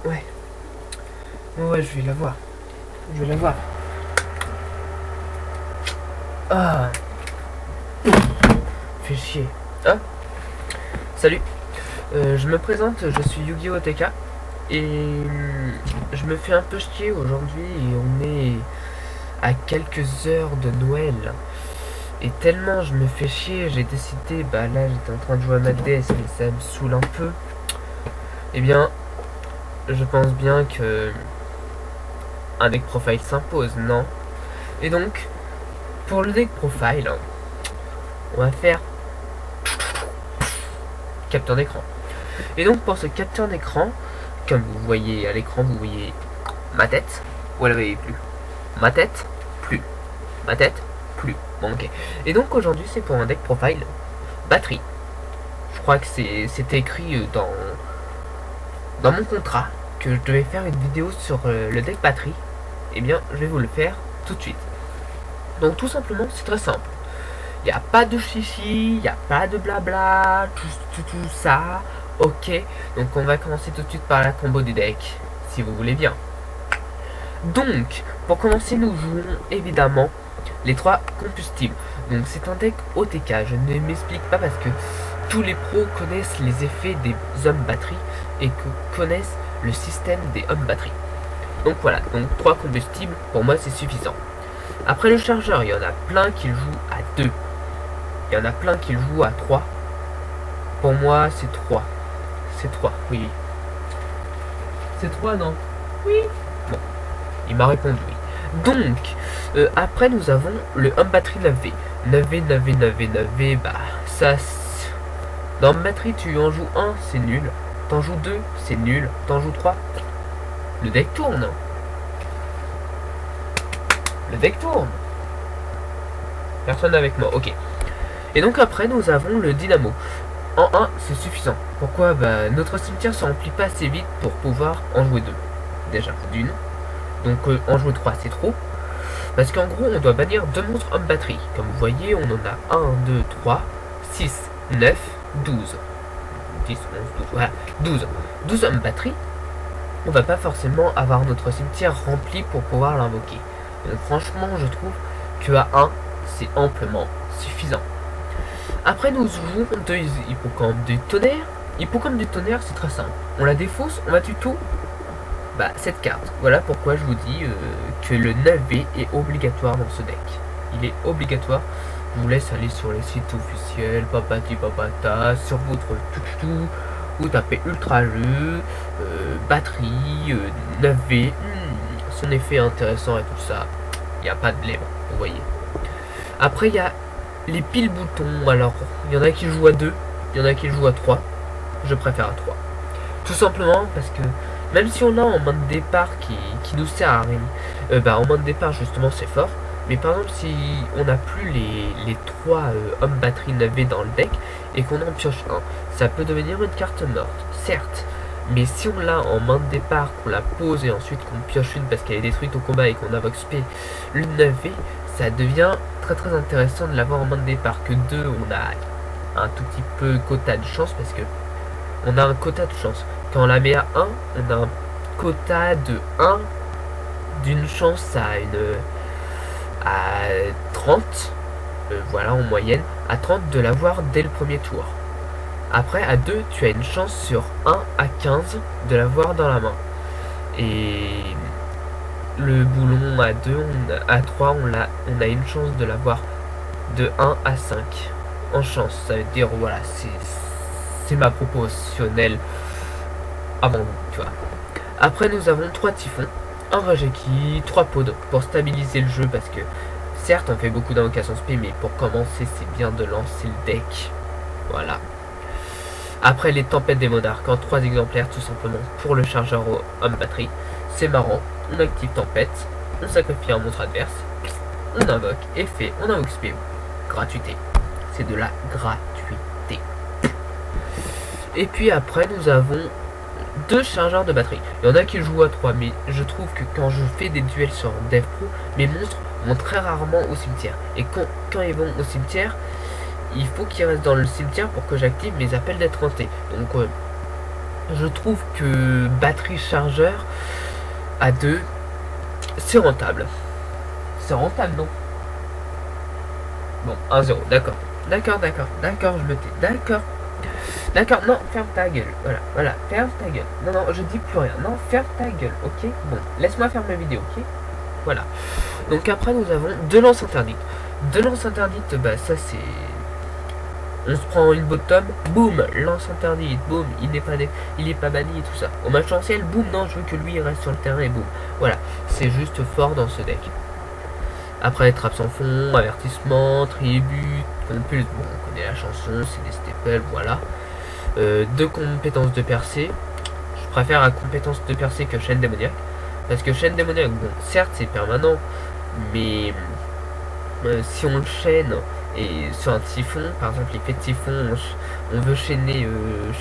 Ouais. Ouais, je vais la voir. Je vais la voir. Ah. Fais chier. Ah. Salut. Je me présente, je suis Yu-Gi-Oh! TK. Et je me fais un peu chier aujourd'hui et on est à quelques heures de Noël. Et tellement je me fais chier, j'ai décidé, bah là j'étais en train de jouer à ma DS mais ça me saoule un peu. Eh bien, je pense bien que un deck profile s'impose, non? Et donc, pour le deck profile, on va faire capture d'écran. Et donc pour ce capture d'écran, comme vous voyez à l'écran, vous voyez ma tête. Vous la voyez plus. Ma tête, plus. Ma tête, plus. Bon, ok. Et donc aujourd'hui c'est pour un deck profile batterie. Je crois que c'était écrit dans mon contrat que je devais faire une vidéo sur le deck batterie. Eh bien je vais vous le faire tout de suite. Donc tout simplement c'est très simple. Il n'y a pas de chichi, il n'y a pas de blabla, tout ça. Ok, donc on va commencer tout de suite par la combo du deck, si vous voulez bien. Donc, pour commencer, nous jouons évidemment les 3 combustibles. Donc c'est un deck OTK, je ne m'explique pas parce que tous les pros connaissent les effets des hommes batteries et que connaissent le système des hommes batteries. Donc voilà, donc 3 combustibles, pour moi c'est suffisant. Après le chargeur, il y en a plein qui le jouent à 2. Il y en a plein qui le jouent à 3. Pour moi, c'est 3. C'est 3, oui. C'est 3, non? Oui. Bon, il m'a répondu oui. Donc, après, nous avons le Home Battery 9V. 9V, 9V, 9V, 9V, bah, ça... Dans batterie, tu en joues 1, c'est nul. T'en joues 2, c'est nul. T'en joues 3, le deck tourne. Le deck tourne. Personne avec moi, ok. Et donc après, nous avons le Dynamo. En 1, c'est suffisant. Pourquoi? Bah, notre cimetière se remplit pas assez vite pour pouvoir en jouer 2. Déjà, d'une. Donc en jouer 3, c'est trop. Parce qu'en gros, on doit bannir 2 monstres hommes batterie. Comme vous voyez, on en a 1, 2, 3, 6, 9, 12. 10, 11, 12, voilà. 12. 12 hommes batterie. On va pas forcément avoir notre cimetière rempli pour pouvoir l'invoquer. Donc franchement, je trouve que à 1, c'est amplement suffisant. Après, nous jouons 2 hippocampes du tonnerre. Hippocampe du tonnerre, c'est très simple. On la défausse, on va tuto. Bah, cette carte. Voilà pourquoi je vous dis que le 9V est obligatoire dans ce deck. Il est obligatoire. Je vous laisse aller sur les sites officiels, papati papata, sur votre tout, vous tapez ultra jeu, batterie, 9V, son effet intéressant et tout ça. Il n'y a pas de lèvres, vous voyez. Après, il y a les piles boutons. Alors, il y en a qui jouent à 2, il y en a qui jouent à 3. Je préfère à 3. Tout simplement parce que même si on a en main de départ qui nous sert à rien, bah en main de départ justement c'est fort. Mais par exemple si on n'a plus les 3 hommes batterie 9V dans le deck et qu'on en pioche un, ça peut devenir une carte morte, certes. Mais si on l'a en main de départ, qu'on la pose et ensuite qu'on pioche une parce qu'elle est détruite au combat et qu'on invoque SP le 9V, ça devient très intéressant de l'avoir en main de départ. Que 2, on a un tout petit peu quota de chance parce que on a un quota de chance. Quand on la met à 1, on a un quota de 1 d'une chance à 30, voilà en moyenne, à 30 de l'avoir dès le premier tour. Après à 2, tu as une chance sur 1 à 15 de l'avoir dans la main. Et le boulon à 2, à 3, on a une chance de l'avoir de 1 à 5 en chance. Ça veut dire, voilà, c'est ma proportionnelle avant vous, tu vois. Après, nous avons 3 typhons, un Rajeki, 3 pods pour stabiliser le jeu parce que certes, on fait beaucoup d'invocations SP, mais pour commencer, c'est bien de lancer le deck. Voilà. Après, les tempêtes des monarques en 3 exemplaires, tout simplement pour le chargeur homme batterie. C'est marrant, on active tempête, on sacrifie un monstre adverse, on invoque, effet, on invoque SP. Gratuité. C'est de la gratuité. Et puis après, nous avons 2 chargeurs de batterie. Il y en a qui jouent à 3, mais je trouve que quand je fais des duels sur Dev Pro, mes monstres vont très rarement au cimetière. Et quand ils vont au cimetière, il faut qu'ils restent dans le cimetière pour que j'active mes appels d'être hanté. Donc je trouve que batterie chargeur à 2, c'est rentable. C'est rentable, non? Bon, 1-0, d'accord. D'accord, je me tais. D'accord, non, ferme ta gueule. Voilà, ferme ta gueule. Non, je dis plus rien. Non, ferme ta gueule, ok? Bon, laisse-moi faire ma vidéo, ok? Voilà. Donc après, nous avons 2 lances interdites. 2 lances interdites, bah ça c'est... On se prend une bottom, boum, lance interdite, boum, il est pas banni et tout ça. Au match ancien, boum, non, je veux que lui il reste sur le terrain et boum. Voilà, c'est juste fort dans ce deck. Après, trappe sans fond, avertissement, tribut, compulse, bon, on connaît la chanson, c'est des staples, voilà. 2 compétences de percée. Je préfère la compétence de percée que chaîne démoniaque. Parce que chaîne démoniaque, bon, certes c'est permanent, mais si on le chaîne, et sur un typhon, par exemple l'effet de typhon, on veut chaîner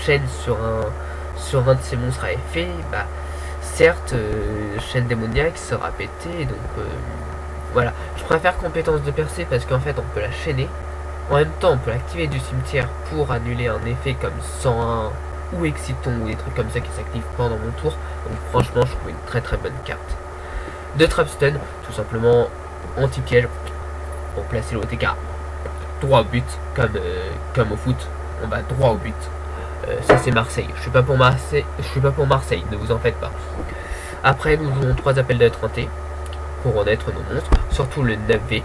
chaîne sur un de ces monstres à effet, bah certes chaîne démoniaque sera pété, donc voilà. Je préfère compétence de percée parce qu'en fait on peut la chaîner. En même temps on peut l'activer du cimetière pour annuler un effet comme 101 ou exciton ou des trucs comme ça qui s'activent pendant mon tour. Donc franchement je trouve une très bonne carte. De trap stun, tout simplement anti-piège pour placer le OTK droit au but, comme au foot, on va droit au but. Ça c'est Marseille. Je suis pas pour Marseille, ne vous en faites pas. Après nous jouons 3 appels d'être hantés pour renaître nos monstres, surtout le 9V.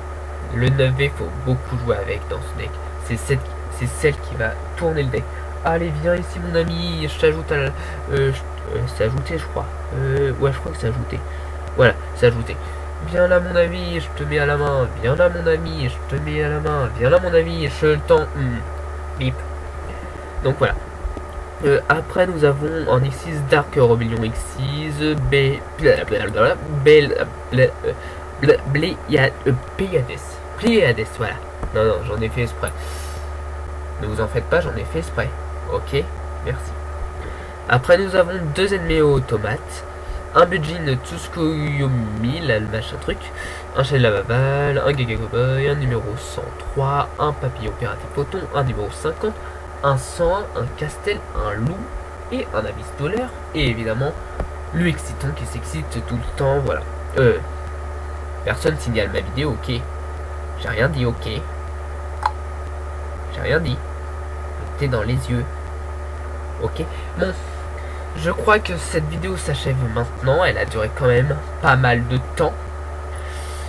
Le 9V faut beaucoup jouer avec dans ce deck. C'est celle qui va tourner le deck. Allez viens ici mon ami, je t'ajoute à la... c'est ajouté je crois. Ouais je crois que c'est ajouté. Voilà, c'est ajouté. Viens là mon ami, je te mets à la main. Viens là mon ami, je te mets à la main. Viens là mon ami, je le tends. Bip. Donc voilà. Après nous avons en X6 Dark Rebellion X6 Pléiades, voilà. Non, j'en ai fait exprès. Ne vous en faites pas, j'en ai fait exprès. Ok, merci. Après nous avons 2 ennemis automates. Un Bujin Tsukuyomi, là le machin truc, un Chêne Lavabal, un Gaga Cowboy, un numéro 103, un Papillon Piratique Photon, un numéro 50, un 101, un Castel, un Loup et un Abyss Dollar, et évidemment le Exciton qui s'excite tout le temps, voilà. Personne signale ma vidéo, ok. J'ai rien dit, ok. J'ai rien dit. T'es dans les yeux. Ok. Bon. Je crois que cette vidéo s'achève maintenant, elle a duré quand même pas mal de temps.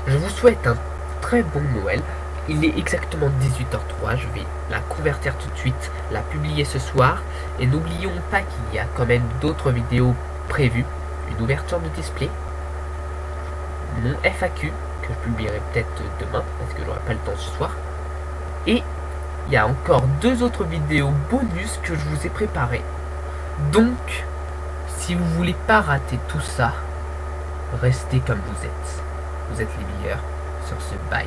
Je vous souhaite un très bon Noël. Il est exactement 18h03, je vais la convertir tout de suite, la publier ce soir. Et n'oublions pas qu'il y a quand même d'autres vidéos prévues. Une ouverture de display, mon FAQ, que je publierai peut-être demain, parce que j'aurai pas le temps ce soir. Et il y a encore 2 autres vidéos bonus que je vous ai préparées. Donc... si vous voulez pas rater tout ça, restez comme vous êtes. Vous êtes les meilleurs sur ce bail.